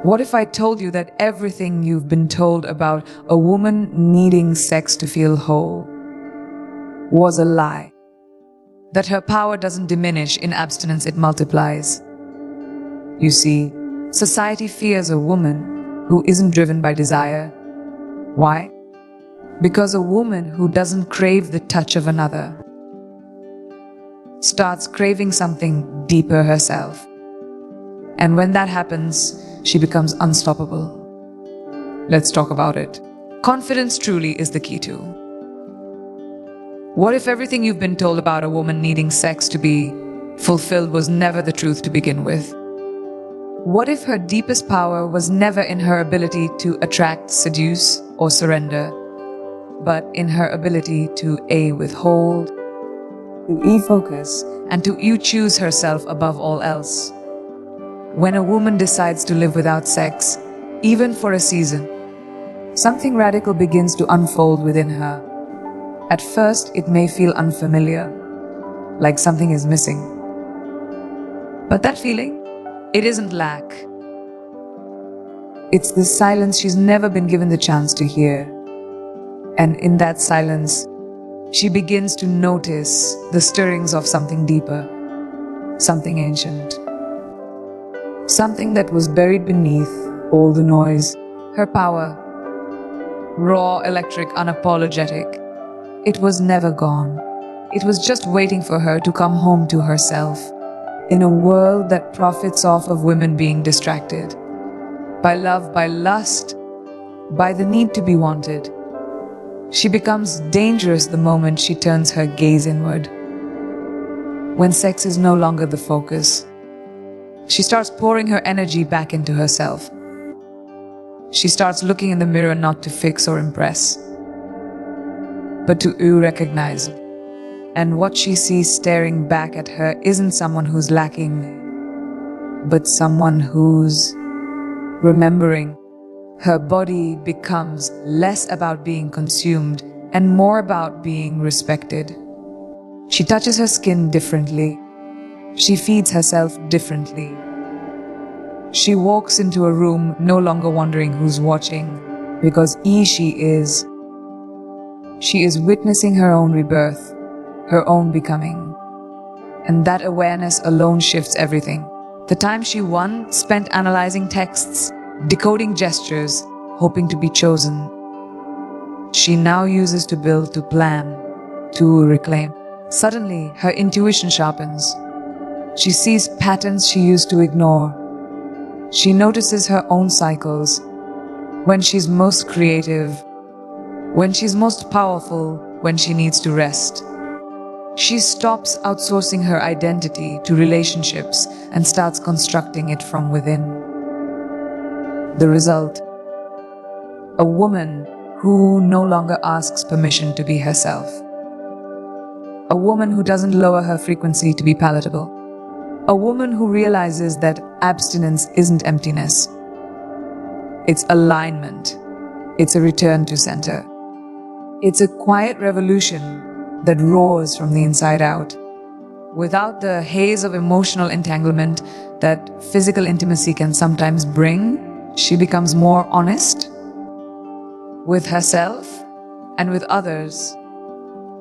What if I told you that everything you've been told about a woman needing sex to feel whole was a lie? That her power doesn't diminish in abstinence, it multiplies. You see, society fears a woman who isn't driven by desire. Why? Because a woman who doesn't crave the touch of another starts craving something deeper herself. And when that happens, she becomes unstoppable. Let's talk about it. Confidence truly is the key to. What if everything you've been told about a woman needing sex to be fulfilled was never the truth to begin with? What if her deepest power was never in her ability to attract, seduce, or surrender, but in her ability to A, withhold, to E, focus, and to U, choose herself above all else? When a woman decides to live without sex, even for a season, something radical begins to unfold within her. At first, it may feel unfamiliar, like something is missing. But that feeling, it isn't lack. It's the silence she's never been given the chance to hear. And in that silence, she begins to notice the stirrings of something deeper, something ancient. Something that was buried beneath all the noise. Her power, raw, electric, unapologetic. It was never gone. It was just waiting for her to come home to herself. In a world that profits off of women being distracted by love, by lust, by the need to be wanted, she becomes dangerous the moment she turns her gaze inward. When sex is no longer the focus, she starts pouring her energy back into herself. She starts looking in the mirror not to fix or impress, but to recognize. And what she sees staring back at her isn't someone who's lacking, but someone who's remembering. Her body becomes less about being consumed and more about being respected. She touches her skin differently. She feeds herself differently. She walks into a room no longer wondering who's watching, because she is witnessing her own rebirth, her own becoming. And that awareness alone shifts everything. The time she once spent analyzing texts, decoding gestures, hoping to be chosen, she now uses to build, to plan, to reclaim. Suddenly, her intuition sharpens. She sees patterns she used to ignore. She notices her own cycles. When she's most creative, when she's most powerful, when she needs to rest. She stops outsourcing her identity to relationships and starts constructing it from within. The result: a woman who no longer asks permission to be herself. A woman who doesn't lower her frequency to be palatable. A woman who realizes that abstinence isn't emptiness. It's alignment. It's a return to center. It's a quiet revolution that roars from the inside out. Without the haze of emotional entanglement that physical intimacy can sometimes bring, she becomes more honest with herself and with others.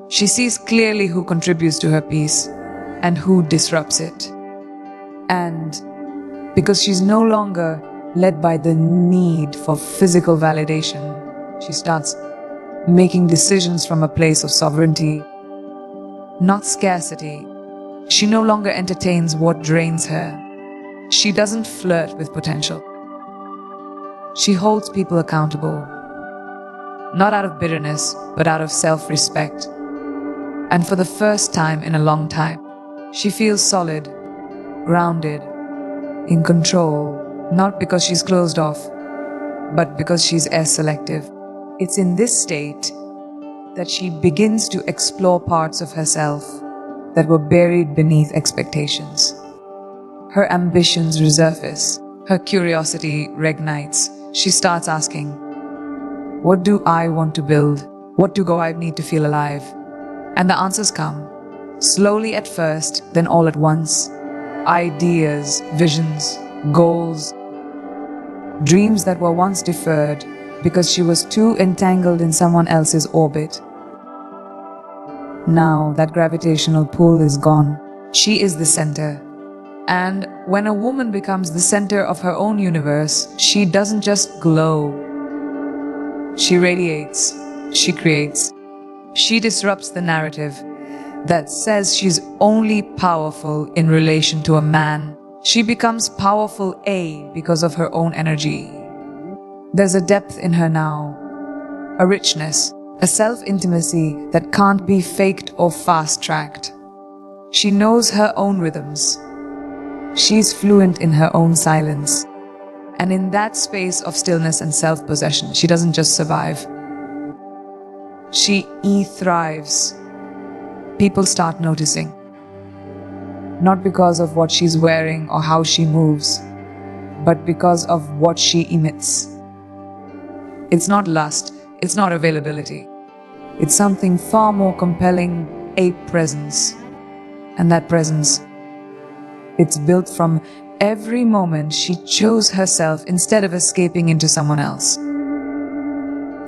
She sees clearly who contributes to her peace and who disrupts it. And because she's no longer led by the need for physical validation, she starts making decisions from a place of sovereignty, not scarcity. She no longer entertains what drains her. She doesn't flirt with potential. She holds people accountable, not out of bitterness, but out of self-respect. And for the first time in a long time, she feels solid, grounded, in control, not because she's closed off, but because she's air selective. It's in this state that she begins to explore parts of herself that were buried beneath expectations. Her ambitions resurface. Her curiosity reignites. She starts asking, what do I want to build? What do I need to feel alive? And the answers come, slowly at first, then all at once. Ideas, visions, goals. dreams that were once deferred because she was too entangled in someone else's orbit. Now that gravitational pull is gone. She is the center. And when a woman becomes the center of her own universe, she doesn't just glow. She radiates. She creates. She disrupts the narrative that says she's only powerful in relation to a man. She becomes powerful because of her own energy. There's a depth in her now, a richness, a self-intimacy that can't be faked or fast-tracked. She knows her own rhythms. She's fluent in her own silence. And in that space of stillness and self-possession, she doesn't just survive. She thrives. People start noticing. Not because of what she's wearing or how she moves, but because of what she emits. It's not lust, it's not availability. It's something far more compelling, a presence. And that presence, it's built from every moment she chose herself instead of escaping into someone else.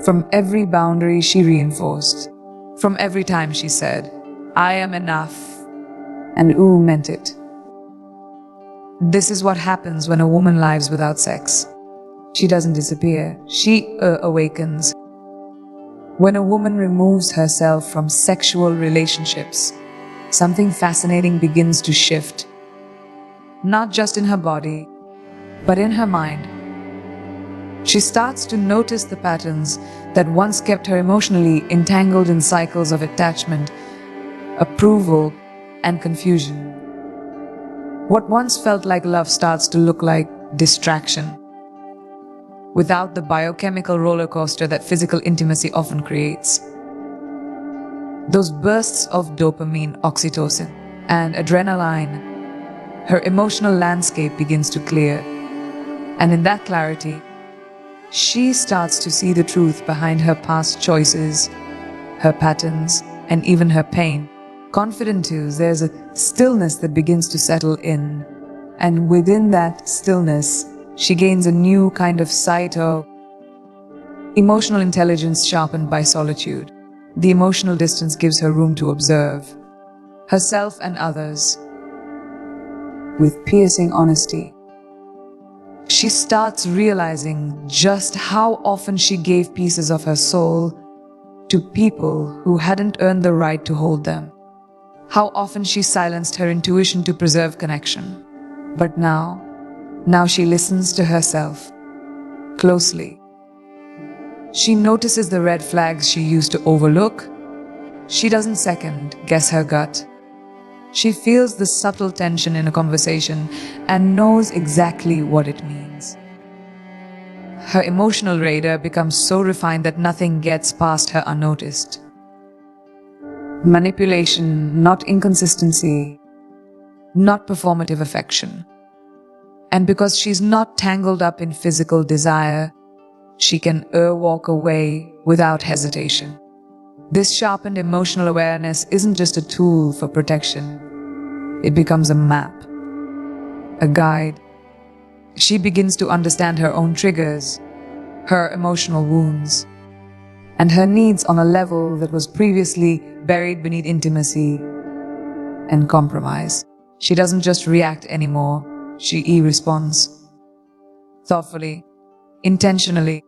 From every boundary she reinforced. From every time she said, I am enough, and meant it. This is what happens when a woman lives without sex. She doesn't disappear, she awakens. When a woman removes herself from sexual relationships, something fascinating begins to shift. Not just in her body, but in her mind. She starts to notice the patterns that once kept her emotionally entangled in cycles of attachment, approval, and confusion. What once felt like love starts to look like distraction, without the biochemical roller coaster that physical intimacy often creates. Those bursts of dopamine, oxytocin, and adrenaline, her emotional landscape begins to clear. And in that clarity, she starts to see the truth behind her past choices, her patterns, and even her pain. Confident too, there's a stillness that begins to settle in. And within that stillness, she gains a new kind of sight or emotional intelligence sharpened by solitude. The emotional distance gives her room to observe herself and others with piercing honesty. She starts realizing just how often she gave pieces of her soul to people who hadn't earned the right to hold them. How often she silenced her intuition to preserve connection. But now she listens to herself closely. She notices the red flags she used to overlook. She doesn't second guess her gut. She feels the subtle tension in a conversation and knows exactly what it means. Her emotional radar becomes so refined that nothing gets past her unnoticed. Manipulation, not inconsistency, not performative affection. And because she's not tangled up in physical desire, she can walk away without hesitation. This sharpened emotional awareness isn't just a tool for protection. It becomes a map, a guide. She begins to understand her own triggers, her emotional wounds, and her needs on a level that was previously buried beneath intimacy and compromise. She doesn't just react anymore, she responds. Thoughtfully, intentionally.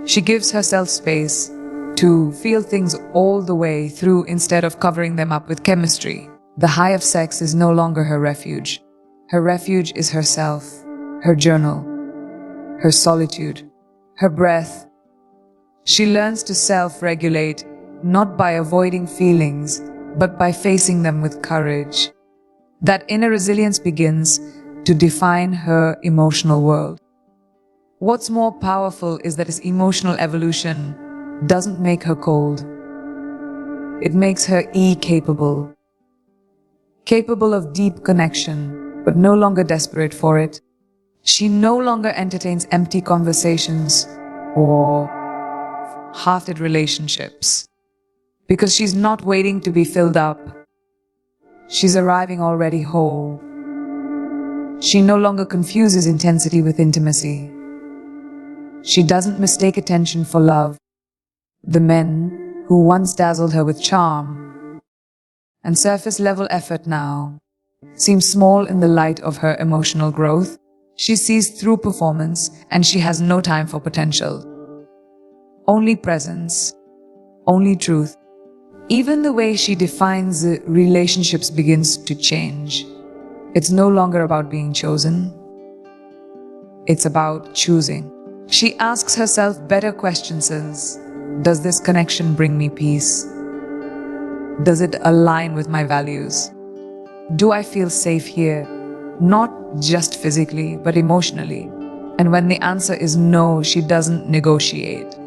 She gives herself space to feel things all the way through instead of covering them up with chemistry. The high of sex is no longer her refuge. Her refuge is herself, her journal, her solitude, her breath. She learns to self-regulate, not by avoiding feelings, but by facing them with courage. That inner resilience begins to define her emotional world. What's more powerful is that this emotional evolution doesn't make her cold. It makes her capable. Capable of deep connection, but no longer desperate for it. She no longer entertains empty conversations or half-dead relationships, because she's not waiting to be filled up. She's arriving already whole. She no longer confuses intensity with intimacy. She doesn't mistake attention for love. The men who once dazzled her with charm and surface-level effort now seem small in the light of her emotional growth. She sees through performance and she has no time for potential. Only presence, only truth. Even the way she defines relationships begins to change. It's no longer about being chosen. It's about choosing. She asks herself better questions as, does this connection bring me peace? Does it align with my values? Do I feel safe here? Not just physically, but emotionally. And when the answer is no, she doesn't negotiate.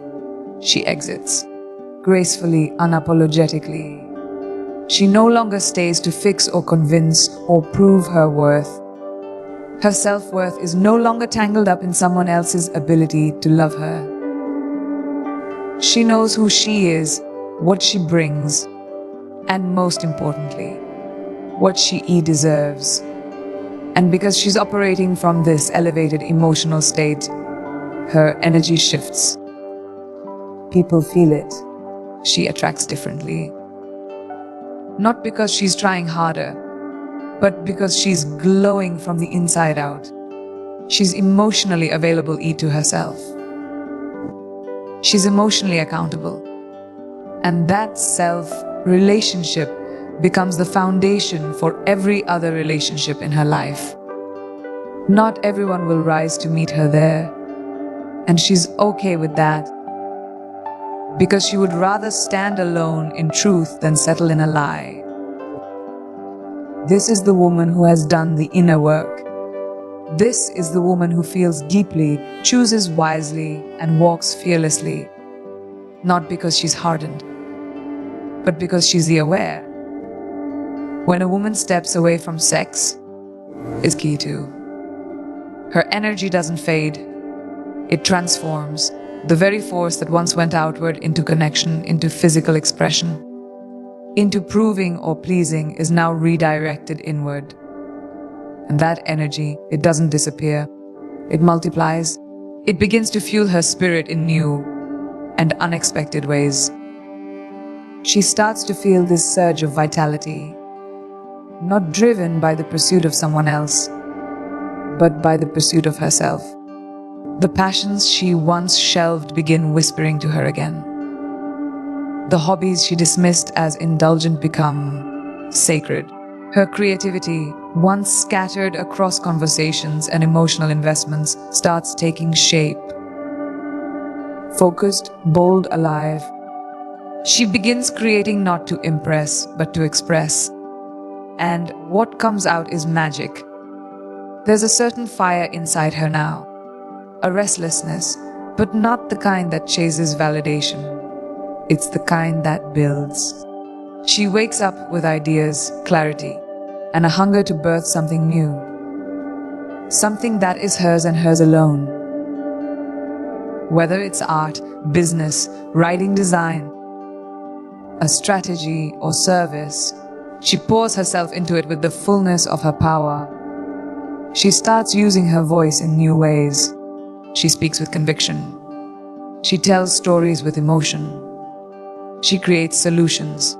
She exits, gracefully, unapologetically. She no longer stays to fix or convince or prove her worth. Her self-worth is no longer tangled up in someone else's ability to love her. She knows who she is, what she brings, and most importantly, what she deserves. And because she's operating from this elevated emotional state, her energy shifts. People feel it. She attracts differently. Not because she's trying harder, but because she's glowing from the inside out. She's emotionally available to herself. She's emotionally accountable. And that self-relationship becomes the foundation for every other relationship in her life. Not everyone will rise to meet her there, and she's okay with that, because she would rather stand alone in truth than settle in a lie. This is the woman who has done the inner work. This is the woman who feels deeply, chooses wisely, and walks fearlessly. Not because she's hardened, but because she's aware. When a woman steps away from sex, is key to. Her energy doesn't fade, it transforms. The very force that once went outward into connection, into physical expression, into proving or pleasing is now redirected inward. And that energy, it doesn't disappear. It multiplies. It begins to fuel her spirit in new and unexpected ways. She starts to feel this surge of vitality, not driven by the pursuit of someone else, but by the pursuit of herself. The passions she once shelved begin whispering to her again. The hobbies she dismissed as indulgent become sacred. Her creativity, once scattered across conversations and emotional investments, starts taking shape. Focused, bold, alive. She begins creating not to impress, but to express. And what comes out is magic. There's a certain fire inside her now. A restlessness, but not the kind that chases validation. It's the kind that builds. She wakes up with ideas, clarity, and a hunger to birth something new. Something that is hers and hers alone. Whether it's art, business, writing, design, a strategy, or service, she pours herself into it with the fullness of her power. She starts using her voice in new ways. She speaks with conviction. She tells stories with emotion. She creates solutions.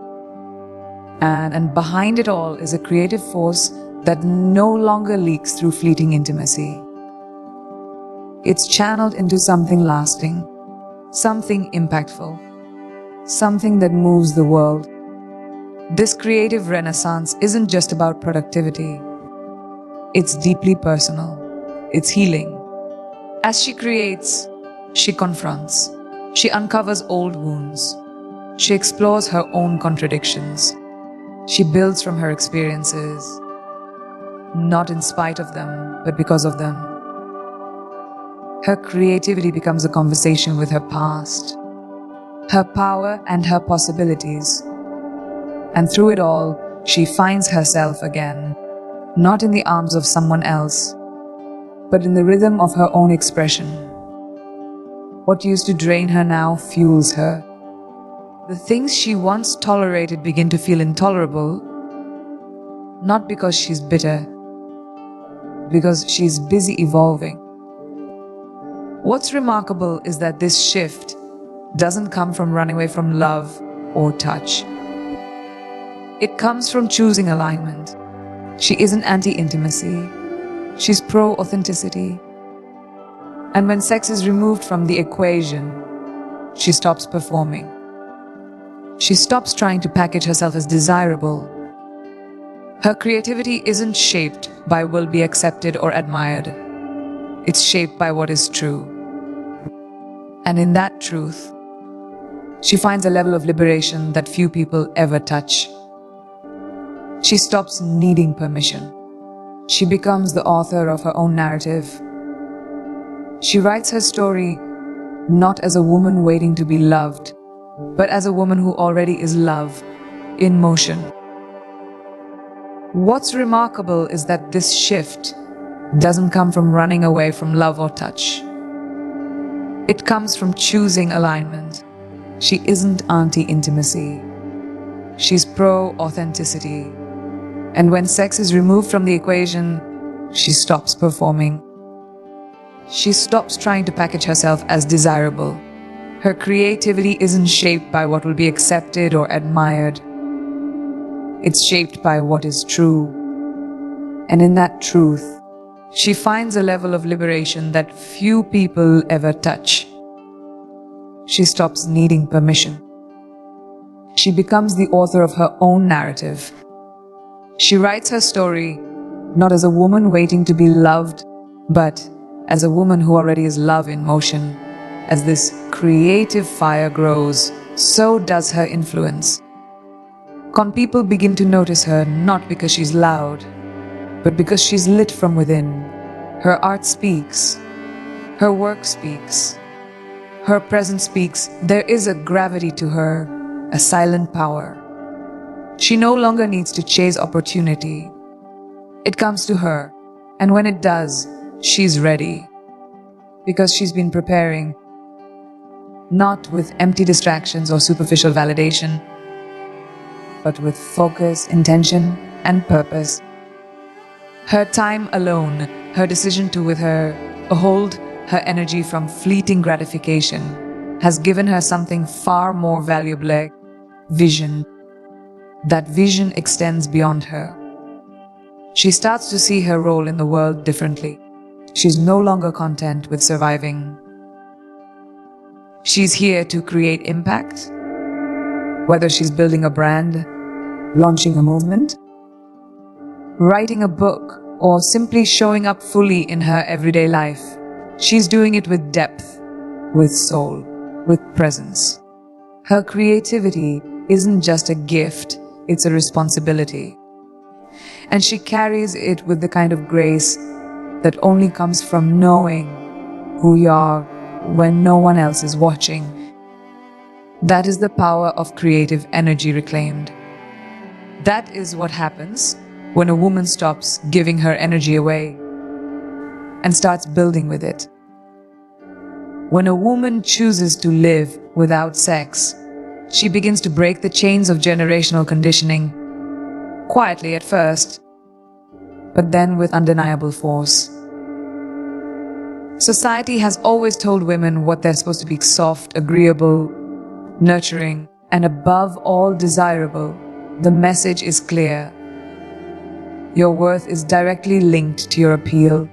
And behind it all is a creative force that no longer leaks through fleeting intimacy. It's channeled into something lasting, something impactful, something that moves the world. This creative renaissance isn't just about productivity. It's deeply personal. It's healing. As she creates, she confronts. She uncovers old wounds. She explores her own contradictions. She builds from her experiences, not in spite of them, but because of them. Her creativity becomes a conversation with her past, her power and her possibilities. And through it all, she finds herself again, not in the arms of someone else, but in the rhythm of her own expression. What used to drain her now fuels her. The things she once tolerated begin to feel intolerable, not because she's bitter, because she's busy evolving. What's remarkable is that this shift doesn't come from running away from love or touch. It comes from choosing alignment. She isn't anti-intimacy. She's pro-authenticity. And when sex is removed from the equation, she stops performing. She stops trying to package herself as desirable. Her creativity isn't shaped by will be accepted or admired. It's shaped by what is true. And in that truth, she finds a level of liberation that few people ever touch. She stops needing permission. She becomes the author of her own narrative. She writes her story not as a woman waiting to be loved, but as a woman who already is love in motion. What's remarkable is that this shift doesn't come from running away from love or touch. It comes from choosing alignment. She isn't anti-intimacy. She's pro-authenticity. And when sex is removed from the equation, she stops performing. She stops trying to package herself as desirable. Her creativity isn't shaped by what will be accepted or admired. It's shaped by what is true. And in that truth, she finds a level of liberation that few people ever touch. She stops needing permission. She becomes the author of her own narrative. She writes her story not as a woman waiting to be loved, but as a woman who already is love in motion. As this creative fire grows, so does her influence. People begin to notice her not because she's loud, but because she's lit from within. Her art speaks. Her work speaks. Her presence speaks. There is a gravity to her, a silent power. She no longer needs to chase opportunity. It comes to her, and when it does, she's ready. Because she's been preparing, not with empty distractions or superficial validation, but with focus, intention, and purpose. Her time alone, her decision to withhold her energy from fleeting gratification, has given her something far more valuable, like vision. That vision extends beyond her. She starts to see her role in the world differently. She's no longer content with surviving. She's here to create impact. Whether she's building a brand, launching a movement, writing a book, or simply showing up fully in her everyday life, she's doing it with depth, with soul, with presence. Her creativity isn't just a gift, it's a responsibility. And she carries it with the kind of grace that only comes from knowing who you are when no one else is watching. That is the power of creative energy reclaimed. That is what happens when a woman stops giving her energy away and starts building with it. When a woman chooses to live without sex, she begins to break the chains of generational conditioning, quietly at first, but then with undeniable force. Society has always told women what they're supposed to be: soft, agreeable, nurturing, and above all desirable. The message is clear. Your worth is directly linked to your appeal.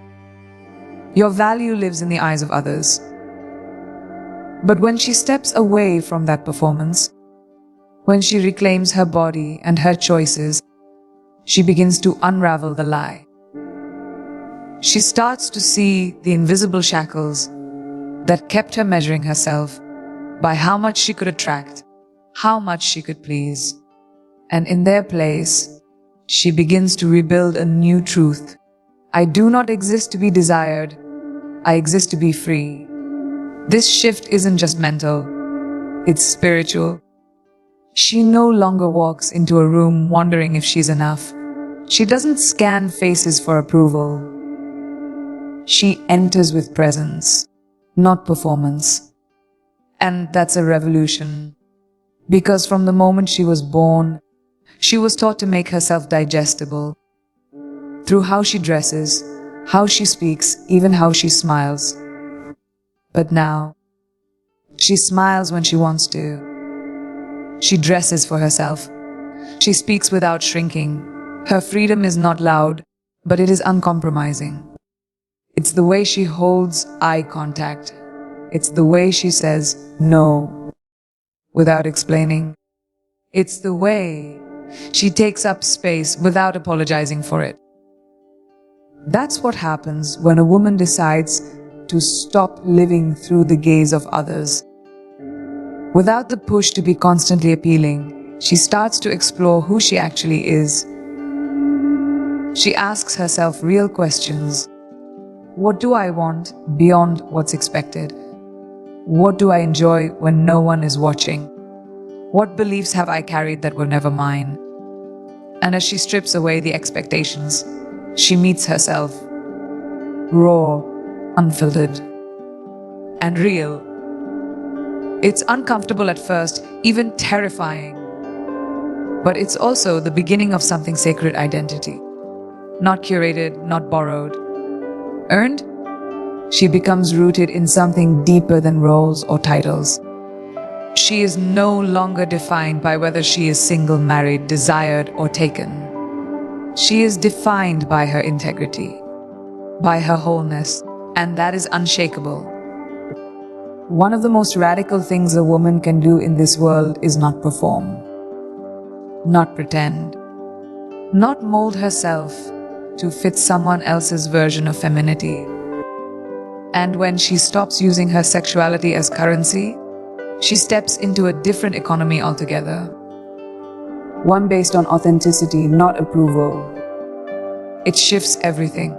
Your value lives in the eyes of others. But when she steps away from that performance, when she reclaims her body and her choices, she begins to unravel the lie. She starts to see the invisible shackles that kept her measuring herself by how much she could attract, how much she could please. And in their place, she begins to rebuild a new truth. I do not exist to be desired. I exist to be free. This shift isn't just mental, it's spiritual. She no longer walks into a room wondering if she's enough. She doesn't scan faces for approval. She enters with presence, not performance. And that's a revolution. Because from the moment she was born, she was taught to make herself digestible through how she dresses, how she speaks, even how she smiles. But now, she smiles when she wants to. She dresses for herself. She speaks without shrinking. Her freedom is not loud, but it is uncompromising. It's the way she holds eye contact. It's the way she says no without explaining. It's the way she takes up space without apologizing for it. That's what happens when a woman decides to stop living through the gaze of others. Without the push to be constantly appealing, she starts to explore who she actually is. She asks herself real questions. What do I want beyond what's expected? What do I enjoy when no one is watching? What beliefs have I carried that were never mine? And as she strips away the expectations, she meets herself, raw, unfiltered, and real. It's uncomfortable at first, even terrifying. But it's also the beginning of something sacred: identity. Not curated, not borrowed. Earned? She becomes rooted in something deeper than roles or titles. She is no longer defined by whether she is single, married, desired, or taken. She is defined by her integrity, by her wholeness, and that is unshakable. One of the most radical things a woman can do in this world is not perform, not pretend, not mold herself to fit someone else's version of femininity. And when she stops using her sexuality as currency, she steps into a different economy altogether. One based on authenticity, not approval. It shifts everything.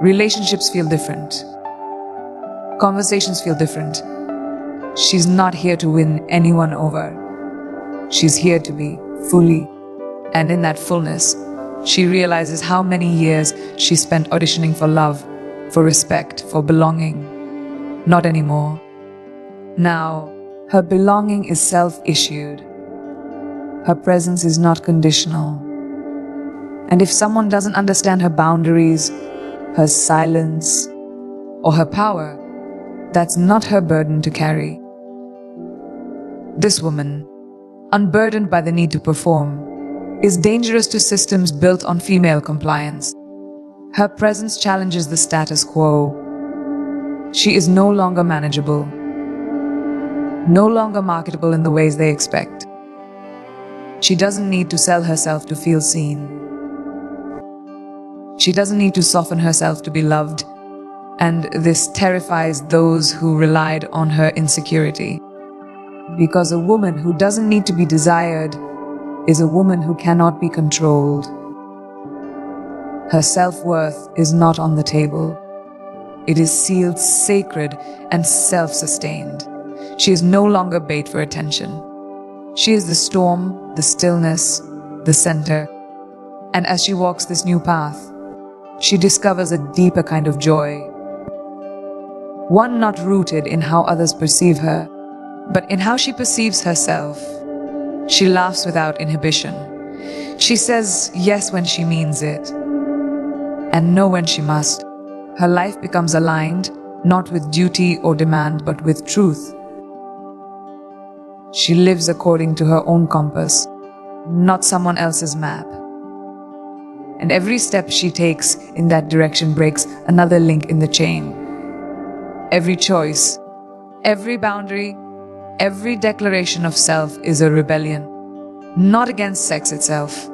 Relationships feel different. Conversations feel different. She's not here to win anyone over. She's here to be fully. And in that fullness, she realizes how many years she spent auditioning for love, for respect, for belonging. Not anymore. Now, her belonging is self-issued. Her presence is not conditional. And if someone doesn't understand her boundaries, her silence, or her power, that's not her burden to carry. This woman, unburdened by the need to perform, is dangerous to systems built on female compliance. Her presence challenges the status quo. She is no longer manageable, no longer marketable in the ways they expect. She doesn't need to sell herself to feel seen. She doesn't need to soften herself to be loved, and this terrifies those who relied on her insecurity. Because a woman who doesn't need to be desired is a woman who cannot be controlled. Her self-worth is not on the table. It is sealed sacred and self-sustained. She is no longer bait for attention. She is the storm, the stillness, the center. And as she walks this new path, she discovers a deeper kind of joy. One not rooted in how others perceive her, but in how she perceives herself. She laughs without inhibition. She says yes when she means it, and no when she must. Her life becomes aligned, not with duty or demand, but with truth. She lives according to her own compass, not someone else's map. And every step she takes in that direction breaks another link in the chain. Every choice, every boundary, every declaration of self is a rebellion, not against sex itself,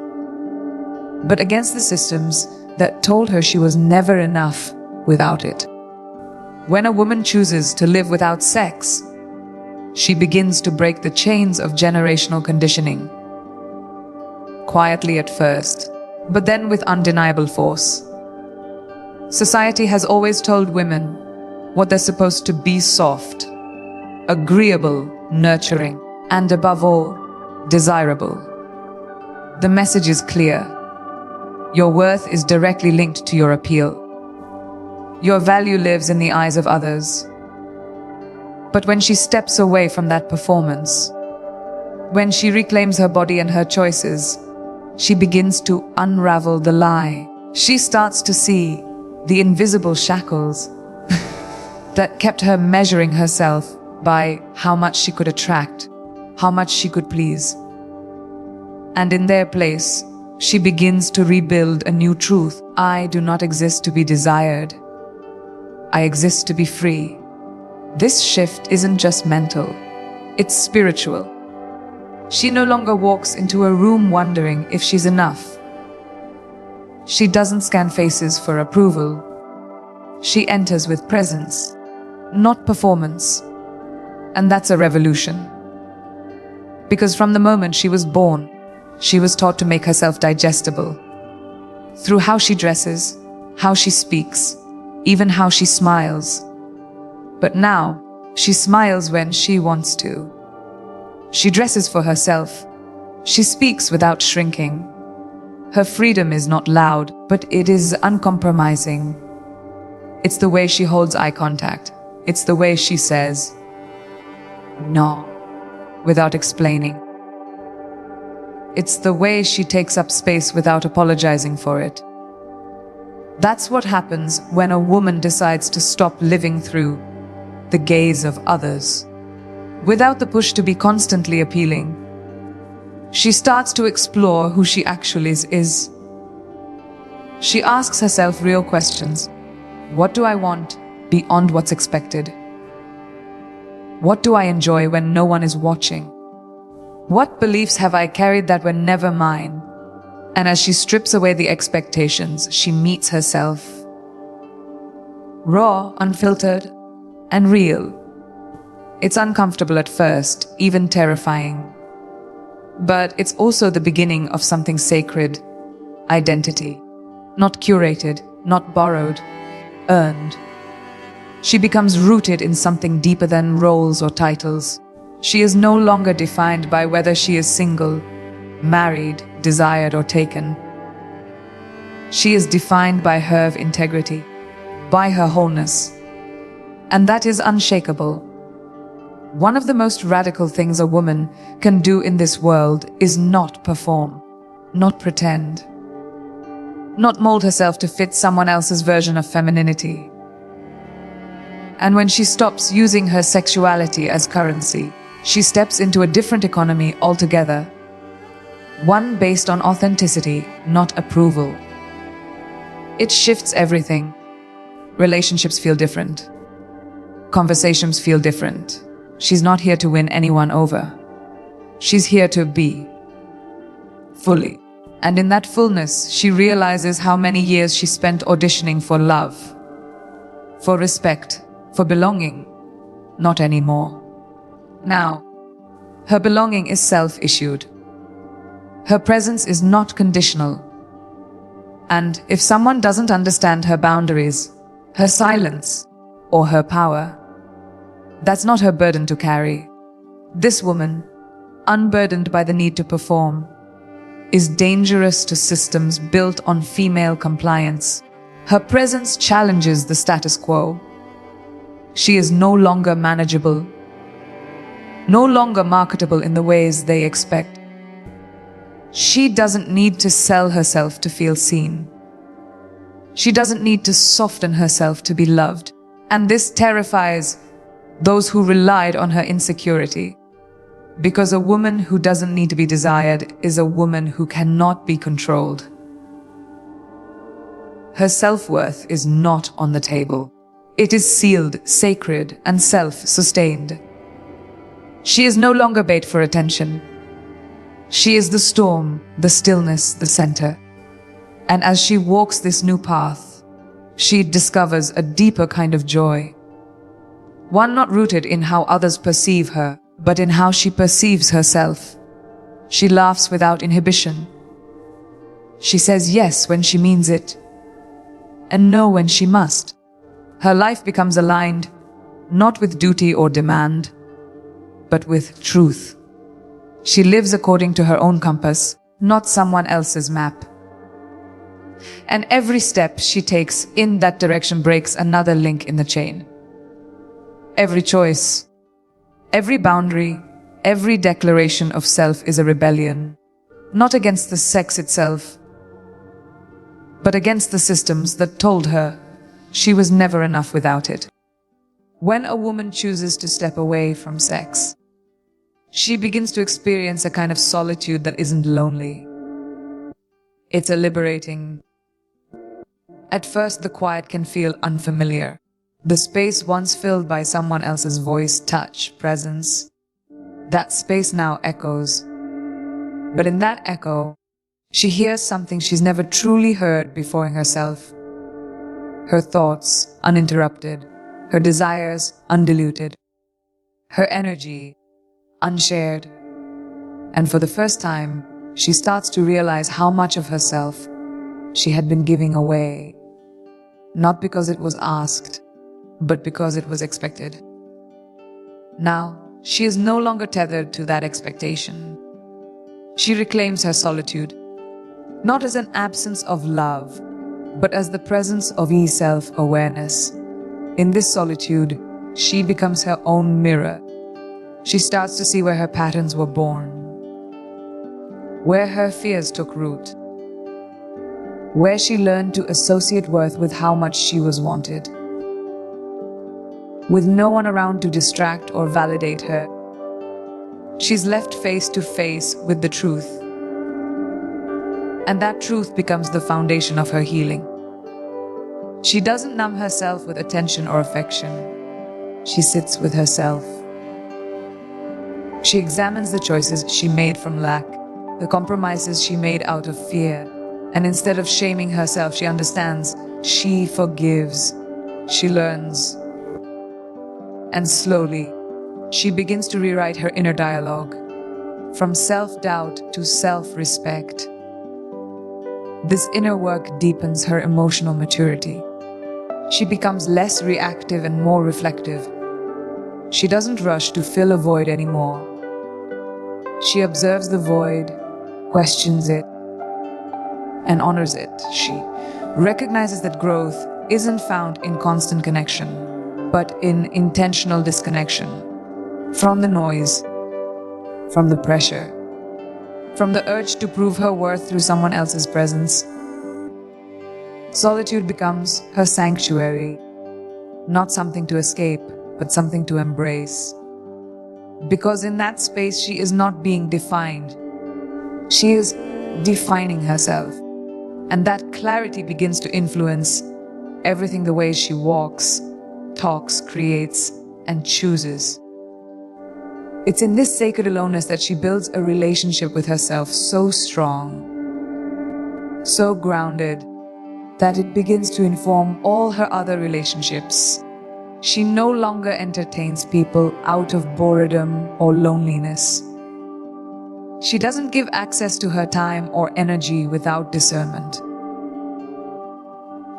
but against the systems that told her she was never enough without it. When a woman chooses to live without sex, she begins to break the chains of generational conditioning. Quietly at first, but then with undeniable force. Society has always told women what they're supposed to be: soft, agreeable, nurturing, and above all, desirable. The message is clear. Your worth is directly linked to your appeal. Your value lives in the eyes of others. But when she steps away from that performance, when she reclaims her body and her choices, she begins to unravel the lie. She starts to see the invisible shackles that kept her measuring herself by how much she could attract, how much she could please. And in their place, she begins to rebuild a new truth. I do not exist to be desired. I exist to be free. This shift isn't just mental, it's spiritual. She no longer walks into a room wondering if she's enough. She doesn't scan faces for approval. She enters with presence, not performance. And that's a revolution. Because from the moment she was born, she was taught to make herself digestible. Through how she dresses, how she speaks, even how she smiles. But now, she smiles when she wants to. She dresses for herself. She speaks without shrinking. Her freedom is not loud, but it is uncompromising. It's the way she holds eye contact. It's the way she says no without explaining. It's the way she takes up space without apologizing for it. That's what happens when a woman decides to stop living through the gaze of others, without the push to be constantly appealing. She starts to explore who she actually is. She asks herself real questions. What do I want beyond what's expected? What do I enjoy when no one is watching? What beliefs have I carried that were never mine? And as she strips away the expectations, she meets herself. Raw, unfiltered, and real. It's uncomfortable at first, even terrifying. But it's also the beginning of something sacred. Identity. Not curated, not borrowed, earned. She becomes rooted in something deeper than roles or titles. She is no longer defined by whether she is single, married, desired, or taken. She is defined by her integrity, by her wholeness. And that is unshakable. One of the most radical things a woman can do in this world is not perform, not pretend, not mold herself to fit someone else's version of femininity. And when she stops using her sexuality as currency, she steps into a different economy altogether. One based on authenticity, not approval. It shifts everything. Relationships feel different. Conversations feel different. She's not here to win anyone over. She's here to be. Fully. And in that fullness, she realizes how many years she spent auditioning for love, for respect, for belonging. Not anymore. Now, her belonging is self-issued. Her presence is not conditional. And if someone doesn't understand her boundaries, her silence, or her power, that's not her burden to carry. This woman, unburdened by the need to perform, is dangerous to systems built on female compliance. Her presence challenges the status quo. She is no longer manageable, no longer marketable in the ways they expect. She doesn't need to sell herself to feel seen. She doesn't need to soften herself to be loved. And this terrifies those who relied on her insecurity. Because a woman who doesn't need to be desired is a woman who cannot be controlled. Her self-worth is not on the table. It is sealed, sacred, and self-sustained. She is no longer bait for attention. She is the storm, the stillness, the center. And as she walks this new path, she discovers a deeper kind of joy. One not rooted in how others perceive her, but in how she perceives herself. She laughs without inhibition. She says yes when she means it, and no when she must. Her life becomes aligned, not with duty or demand, but with truth. She lives according to her own compass, not someone else's map. And every step she takes in that direction breaks another link in the chain. Every choice, every boundary, every declaration of self is a rebellion, not against the sex itself, but against the systems that told her she was never enough without it. When a woman chooses to step away from sex, she begins to experience a kind of solitude that isn't lonely. It's a liberating. At first, the quiet can feel unfamiliar. The space once filled by someone else's voice, touch, presence, that space now echoes. But in that echo, she hears something she's never truly heard before in herself. Her thoughts, uninterrupted. Her desires, undiluted. Her energy, unshared. And for the first time, she starts to realize how much of herself she had been giving away. Not because it was asked, but because it was expected. Now, she is no longer tethered to that expectation. She reclaims her solitude, not as an absence of love, but as the presence of self-awareness. In this solitude, she becomes her own mirror. She starts to see where her patterns were born, where her fears took root, where she learned to associate worth with how much she was wanted. With no one around to distract or validate her, she's left face to face with the truth. And that truth becomes the foundation of her healing. She doesn't numb herself with attention or affection. She sits with herself. She examines the choices she made from lack, the compromises she made out of fear, and instead of shaming herself, she understands, she forgives, she learns. And slowly, she begins to rewrite her inner dialogue, from self-doubt to self-respect. This inner work deepens her emotional maturity. She becomes less reactive and more reflective. She doesn't rush to fill a void anymore. She observes the void, questions it, and honors it. She recognizes that growth isn't found in constant connection, but in intentional disconnection from the noise, from the pressure, from the urge to prove her worth through someone else's presence. Solitude becomes her sanctuary, not something to escape, but something to embrace. Because in that space, she is not being defined. She is defining herself. And that clarity begins to influence everything, the way she walks, talks, creates, and chooses. It's in this sacred aloneness that she builds a relationship with herself so strong, so grounded, that it begins to inform all her other relationships. She no longer entertains people out of boredom or loneliness. She doesn't give access to her time or energy without discernment.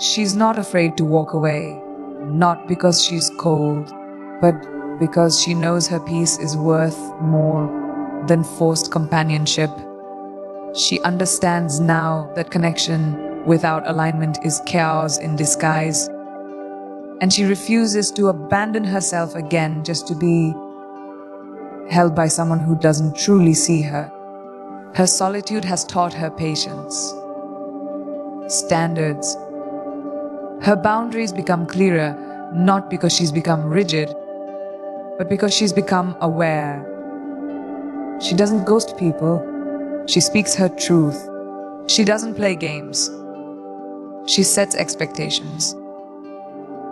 She's not afraid to walk away, not because she's cold, but because she knows her peace is worth more than forced companionship. She understands now that connection without alignment is chaos in disguise, and she refuses to abandon herself again just to be held by someone who doesn't truly see her. Her solitude has taught her patience, standards. Her boundaries become clearer, not because she's become rigid, but because she's become aware. She doesn't ghost people. She speaks her truth. She doesn't play games. She sets expectations.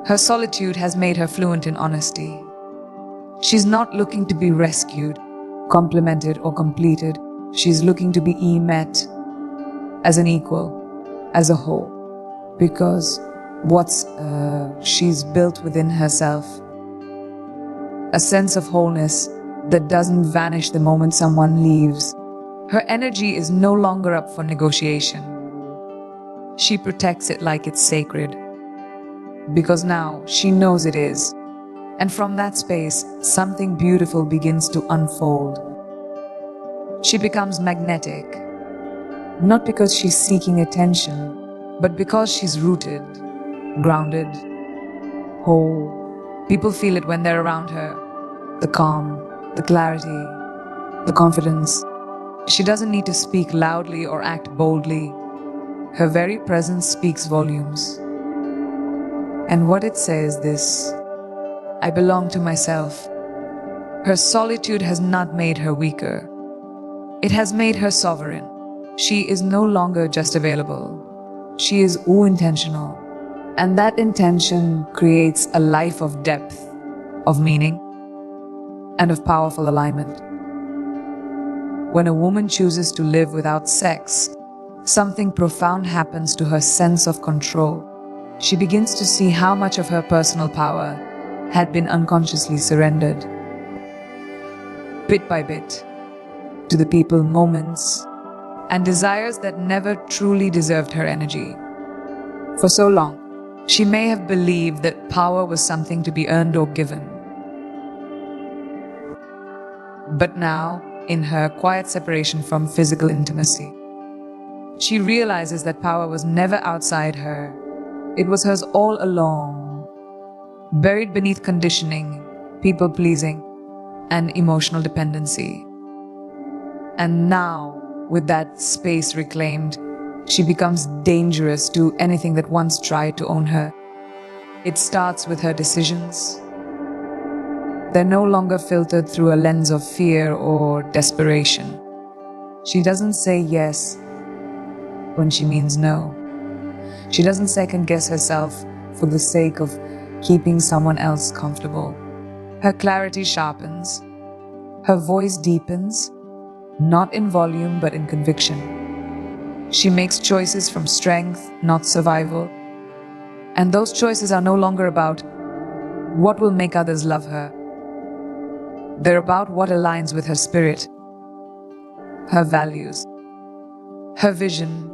Her solitude has made her fluent in honesty. She's not looking to be rescued, complimented, or completed. She's looking to be met as an equal, as a whole. Because she's built within herself a sense of wholeness that doesn't vanish the moment someone leaves. Her energy is no longer up for negotiation. She protects it like it's sacred, because now she knows it is. And from that space, something beautiful begins to unfold. She becomes magnetic, not because she's seeking attention, but because she's rooted, grounded, whole. People feel it when they're around her. The calm, the clarity, the confidence. She doesn't need to speak loudly or act boldly. Her very presence speaks volumes. And what it says is this: I belong to myself. Her solitude has not made her weaker. It has made her sovereign. She is no longer just available. She is intentional. And that intention creates a life of depth, of meaning, and of powerful alignment. When a woman chooses to live without sex, something profound happens to her sense of control. She begins to see how much of her personal power had been unconsciously surrendered, bit by bit, to the people, moments, and desires that never truly deserved her energy. For so long, she may have believed that power was something to be earned or given. But now, in her quiet separation from physical intimacy, she realizes that power was never outside her. It was hers all along, buried beneath conditioning, people-pleasing, and emotional dependency. And now, with that space reclaimed, she becomes dangerous to anything that once tried to own her. It starts with her decisions. They're no longer filtered through a lens of fear or desperation. She doesn't say yes when she means no. She doesn't second-guess herself for the sake of keeping someone else comfortable. Her clarity sharpens. Her voice deepens, not in volume but in conviction. She makes choices from strength, not survival. And those choices are no longer about what will make others love her. They're about what aligns with her spirit, her values, her vision.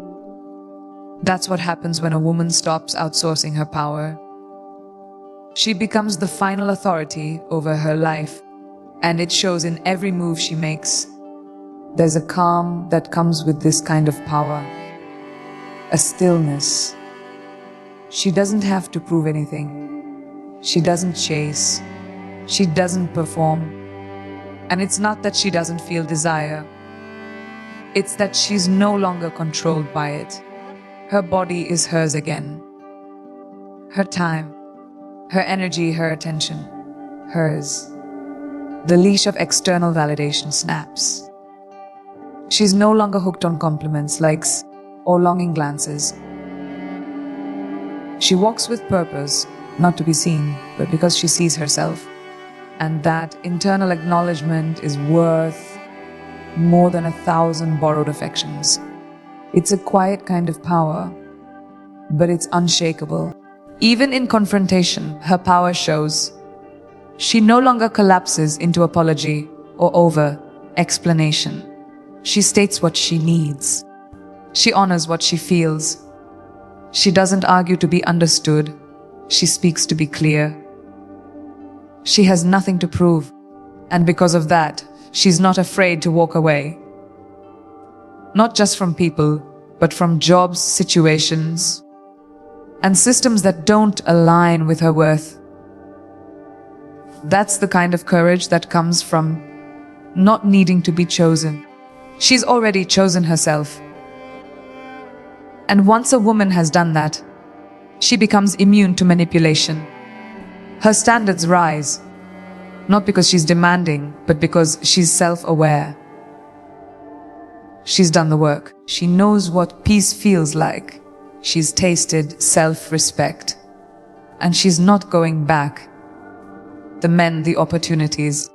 That's what happens when a woman stops outsourcing her power. She becomes the final authority over her life, and it shows in every move she makes. There's a calm that comes with this kind of power, a stillness. She doesn't have to prove anything. She doesn't chase. She doesn't perform. And it's not that she doesn't feel desire. It's that she's no longer controlled by it. Her body is hers again. Her time, her energy, her attention, hers. The leash of external validation snaps. She's no longer hooked on compliments, likes, or longing glances. She walks with purpose, not to be seen, but because she sees herself. And that internal acknowledgement is worth more than 1,000 borrowed affections. It's a quiet kind of power, but it's unshakable. Even in confrontation, her power shows. She no longer collapses into apology or over-explanation. She states what she needs. She honors what she feels. She doesn't argue to be understood. She speaks to be clear. She has nothing to prove, and because of that, she's not afraid to walk away. Not just from people, but from jobs, situations, and systems that don't align with her worth. That's the kind of courage that comes from not needing to be chosen. She's already chosen herself. And once a woman has done that, she becomes immune to manipulation. Her standards rise, not because she's demanding, but because she's self-aware. She's done the work. She knows what peace feels like. She's tasted self-respect. And she's not going back. The men, the opportunities,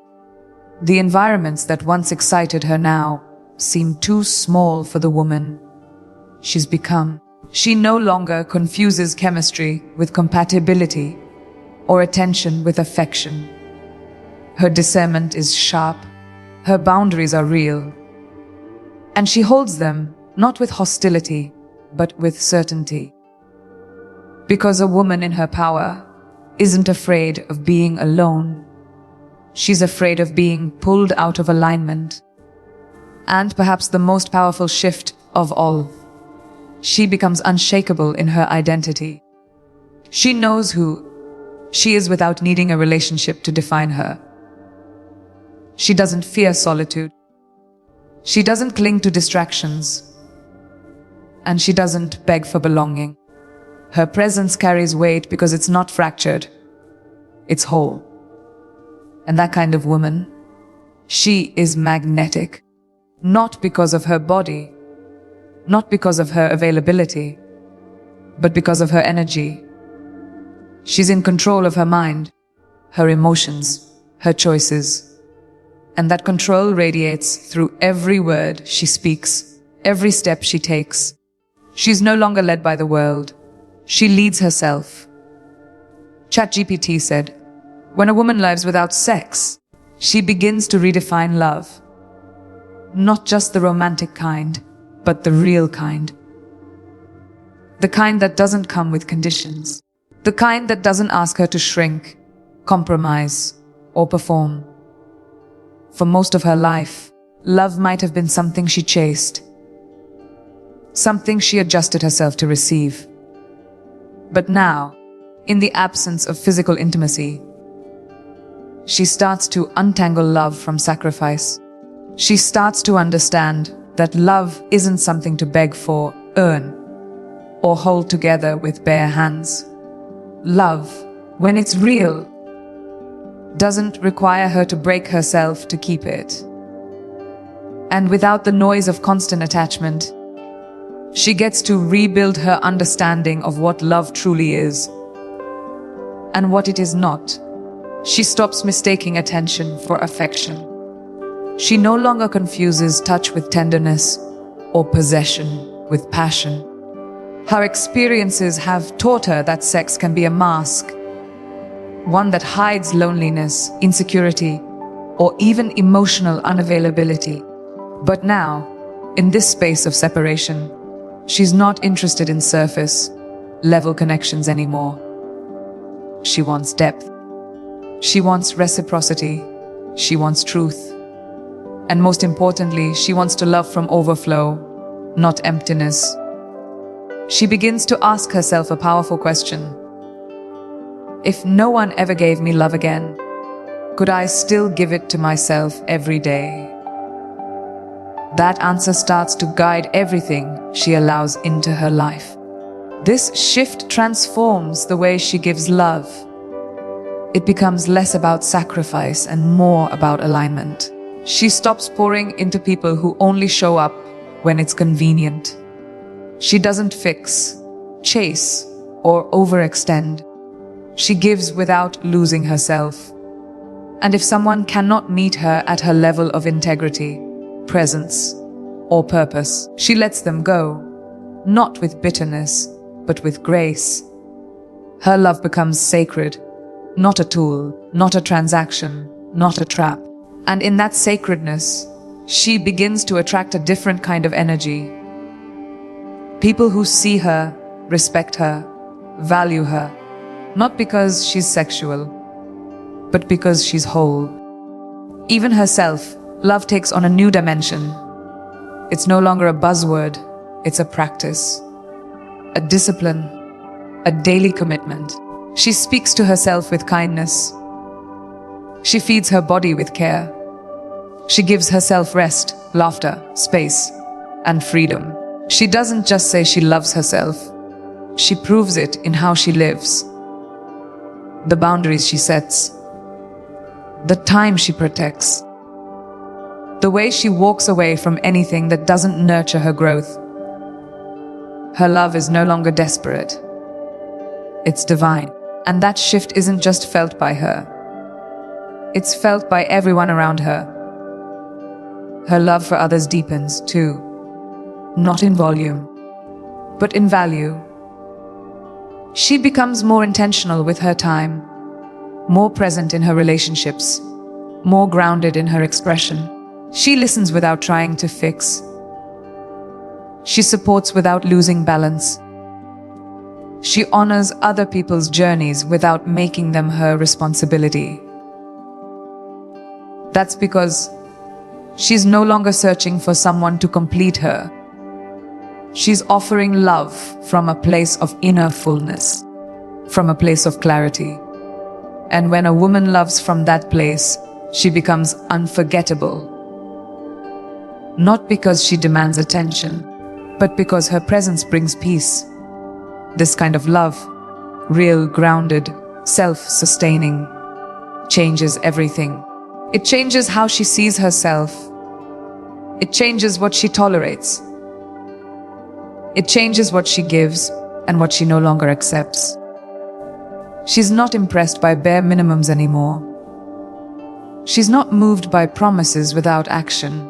the environments that once excited her now seem too small for the woman she's become. She no longer confuses chemistry with compatibility or attention with affection. Her discernment is sharp. Her boundaries are real. And she holds them not with hostility, but with certainty. Because a woman in her power isn't afraid of being alone. She's afraid of being pulled out of alignment. And perhaps the most powerful shift of all, she becomes unshakable in her identity. She knows who she is without needing a relationship to define her. She doesn't fear solitude. She doesn't cling to distractions. And she doesn't beg for belonging. Her presence carries weight because it's not fractured. It's whole. And that kind of woman, she is magnetic. Not because of her body, not because of her availability, but because of her energy. She's in control of her mind, her emotions, her choices. And that control radiates through every word she speaks, every step she takes. She's no longer led by the world. She leads herself. ChatGPT said, when a woman lives without sex, she begins to redefine love. Not just the romantic kind, but the real kind. The kind that doesn't come with conditions. The kind that doesn't ask her to shrink, compromise, or perform. For most of her life, love might have been something she chased, something she adjusted herself to receive. But now, in the absence of physical intimacy, she starts to untangle love from sacrifice. She starts to understand that love isn't something to beg for, earn, or hold together with bare hands. Love, when it's real, doesn't require her to break herself to keep it. And without the noise of constant attachment, she gets to rebuild her understanding of what love truly is and what it is not. She stops mistaking attention for affection. She no longer confuses touch with tenderness or possession with passion. Her experiences have taught her that sex can be a mask, one that hides loneliness, insecurity, or even emotional unavailability. But now, in this space of separation, she's not interested in surface, level connections anymore. She wants depth. She wants reciprocity. She wants truth. And most importantly, she wants to love from overflow, not emptiness. She begins to ask herself a powerful question. If no one ever gave me love again, could I still give it to myself every day? That answer starts to guide everything she allows into her life. This shift transforms the way she gives love. It becomes less about sacrifice and more about alignment. She stops pouring into people who only show up when it's convenient. She doesn't fix, chase, or overextend. She gives without losing herself. And if someone cannot meet her at her level of integrity, presence, or purpose, she lets them go, not with bitterness, but with grace. Her love becomes sacred, not a tool, not a transaction, not a trap. And in that sacredness, she begins to attract a different kind of energy. People who see her, respect her, value her, not because she's sexual, but because she's whole. Even herself, love takes on a new dimension. It's no longer a buzzword, it's a practice, a discipline, a daily commitment. She speaks to herself with kindness. She feeds her body with care. She gives herself rest, laughter, space, and freedom. She doesn't just say she loves herself. She proves it in how she lives. The boundaries she sets. The time she protects. The way she walks away from anything that doesn't nurture her growth. Her love is no longer desperate. It's divine. And that shift isn't just felt by her. It's felt by everyone around her. Her love for others deepens, too. Not in volume, but in value. She becomes more intentional with her time, more present in her relationships, more grounded in her expression. She listens without trying to fix. She supports without losing balance. She honors other people's journeys without making them her responsibility. That's because she's no longer searching for someone to complete her. She's offering love from a place of inner fullness, from a place of clarity. And when a woman loves from that place, she becomes unforgettable. Not because she demands attention, but because her presence brings peace. This kind of love, real, grounded, self-sustaining, changes everything. It changes how she sees herself. It changes what she tolerates. It changes what she gives and what she no longer accepts. She's not impressed by bare minimums anymore. She's not moved by promises without action.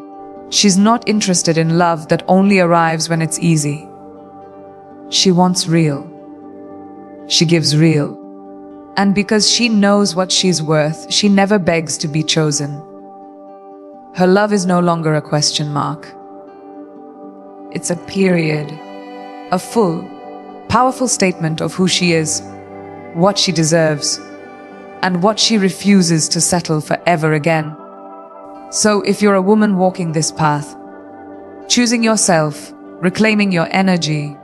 She's not interested in love that only arrives when it's easy. She wants real. She gives real. And because she knows what she's worth, she never begs to be chosen. Her love is no longer a question mark. It's a period, a full, powerful statement of who she is, what she deserves, and what she refuses to settle for ever again. So if you're a woman walking this path, choosing yourself, reclaiming your energy,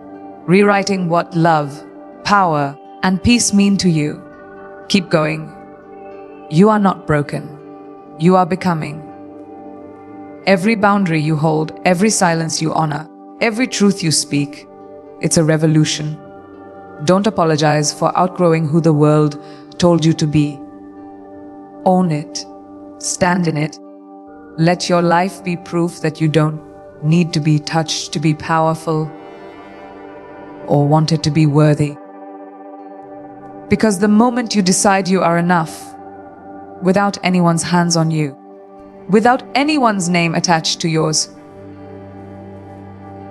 rewriting what love, power, and peace mean to you, keep going. You are not broken. You are becoming. Every boundary you hold, every silence you honor, every truth you speak, it's a revolution. Don't apologize for outgrowing who the world told you to be. Own it. Stand in it. Let your life be proof that you don't need to be touched to be powerful or wanted to be worthy. Because the moment you decide you are enough, without anyone's hands on you, without anyone's name attached to yours,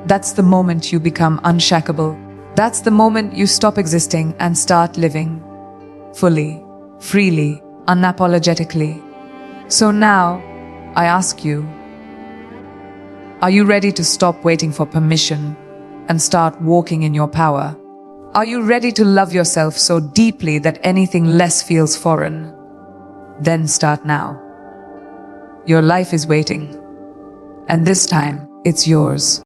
that's the moment you become unshakable. That's the moment you stop existing and start living fully, freely, unapologetically. So now, I ask you, are you ready to stop waiting for permission and start walking in your power? Are you ready to love yourself so deeply that anything less feels foreign? Then start now. Your life is waiting, and this time, it's yours.